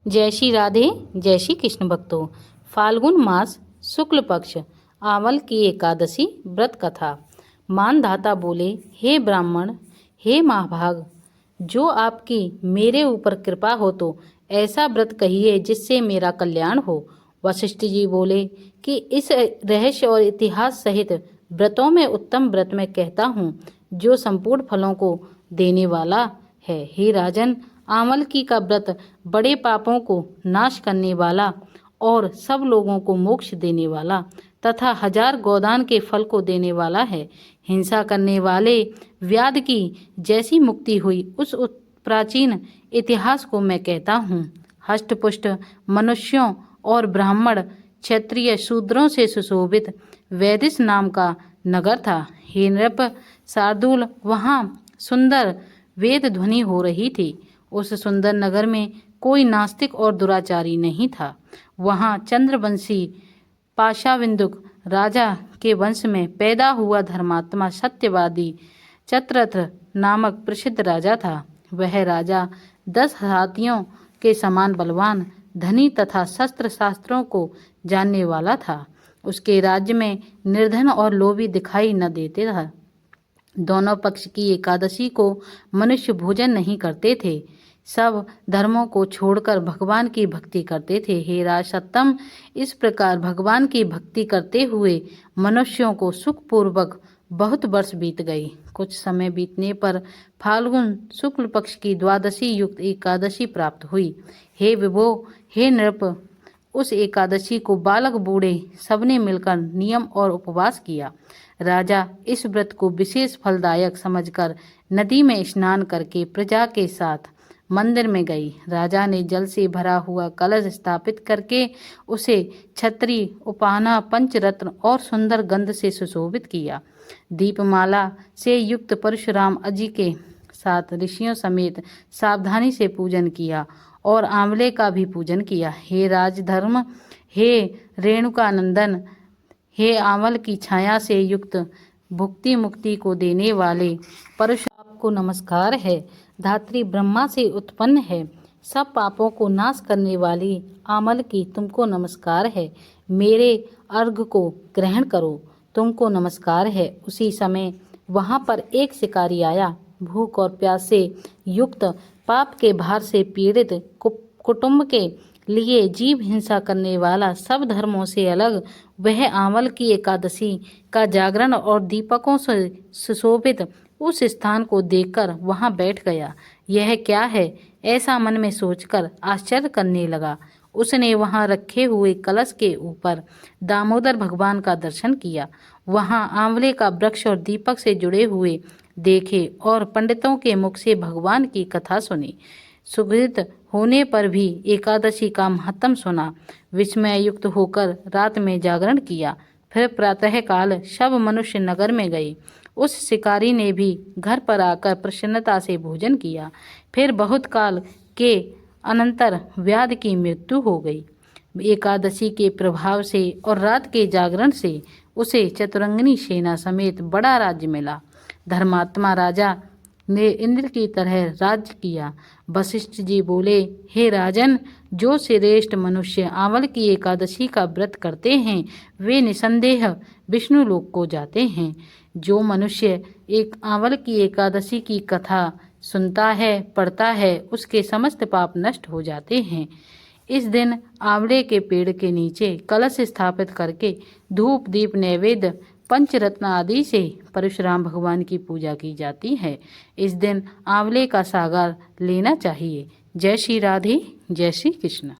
जय श्री राधे। जय श्री कृष्ण भक्तों। फाल्गुन मास शुक्ल पक्ष आंवल की एकादशी व्रत कथा। मानधाता बोले, हे ब्राह्मण, हे महाभाग, जो आपकी मेरे ऊपर कृपा हो तो ऐसा व्रत कहिए जिससे मेरा कल्याण हो। वशिष्ठ जी बोले कि इस रहस्य और इतिहास सहित व्रतों में उत्तम व्रत मैं कहता हूँ जो संपूर्ण फलों को देने वाला है। हे राजन, आंवल की का व्रत बड़े पापों को नाश करने वाला और सब लोगों को मोक्ष देने वाला तथा 1000 गोदान के फल को देने वाला है। हिंसा करने वाले व्याध की जैसी मुक्ति हुई उस प्राचीन इतिहास को मैं कहता हूँ। हष्टपुष्ट मनुष्यों और ब्राह्मण क्षत्रिय शूद्रों से सुशोभित वैदिश नाम का नगर था। हे नृप शार्दूल, वहाँ सुंदर वेद ध्वनि हो रही थी। उस सुंदर नगर में कोई नास्तिक और दुराचारी नहीं था। वहाँ चंद्रवंशी पाशाविंदुक राजा के वंश में पैदा हुआ धर्मात्मा सत्यवादी चत्ररथ नामक प्रसिद्ध राजा था। वह राजा 10 हाथियों के समान बलवान, धनी तथा शस्त्र शास्त्रों को जानने वाला था। उसके राज्य में निर्धन और लोभी दिखाई न देते था। दोनों पक्ष की एकादशी को मनुष्य भोजन नहीं करते थे, सब धर्मों को छोड़कर भगवान की भक्ति करते थे। हे राजसत्तम, इस प्रकार भगवान की भक्ति करते हुए मनुष्यों को सुखपूर्वक बहुत वर्ष बीत गई। कुछ समय बीतने पर फाल्गुन शुक्ल पक्ष की द्वादशी युक्त एकादशी प्राप्त हुई। हे विभो, हे नृप, उस एकादशी को बालक बूढ़े सबने मिलकर नियम और उपवास किया। राजा इस व्रत को विशेष फलदायक समझकर नदी में स्नान करके प्रजा के साथ मंदिर में गई। राजा ने जल से भरा हुआ कलश स्थापित करके उसे छत्री, उपाना, पंचरत्न और सुंदर गंध से सुशोभित किया। दीपमाला से युक्त परशुराम अजी के साथ ऋषियों समेत सावधानी से पूजन किया और आंवले का भी पूजन किया। हे राजधर्म, हे रेणुकानंदन, हे आंवल की छाया से युक्त भुक्ति मुक्ति को देने वाले परशुराम को नमस्कार है। धात्री ब्रह्मा से उत्पन्न है, सब पापों को नाश करने वाली आंवल की तुमको नमस्कार है। मेरे अर्घ को ग्रहण करो, तुमको नमस्कार है। उसी समय वहाँ पर एक शिकारी आया। भूख और प्यास से युक्त, पाप के भार से पीड़ित, कुटुंब के लिए जीव हिंसा करने वाला, सब धर्मों से अलग, वह आंवल की एकादशी का जागरण और दीपकों से सुशोभित उस स्थान को देखकर वहां बैठ गया। यह क्या है, ऐसा मन में सोचकर आश्चर्य करने लगा। उसने वहां रखे हुए कलश के ऊपर दामोदर भगवान का दर्शन किया। वहां आंवले का वृक्ष और दीपक से जुड़े हुए देखे और पंडितों के मुख से भगवान की कथा सुनी। सुगृहित होने पर भी एकादशी का महत्व सुना। विस्मय युक्त होकर रात में जागरण किया। फिर प्रातःकाल सब मनुष्य नगर में गए। उस शिकारी ने भी घर पर आकर प्रसन्नता से भोजन किया। फिर बहुत काल के अनंतर व्याध की मृत्यु हो गई। एकादशी के प्रभाव से और रात के जागरण से उसे चतुरंगिनी सेना समेत बड़ा राज्य मिला। धर्मात्मा राजा ने इंद्र की तरह राज्य किया। वशिष्ठ जी बोले, हे राजन, जो श्रेष्ठ मनुष्य आंवल की एकादशी का व्रत करते हैं वे निसंदेह विष्णु लोक को जाते हैं। जो मनुष्य एक आंवल की एकादशी की कथा सुनता है, पढ़ता है, उसके समस्त पाप नष्ट हो जाते हैं। इस दिन आंवले के पेड़ के नीचे कलश स्थापित करके धूप, दीप, नैवेद्य, पंचरत्न आदि से परशुराम भगवान की पूजा की जाती है। इस दिन आंवले का सागर लेना चाहिए। जय श्री राधे। जय श्री कृष्ण।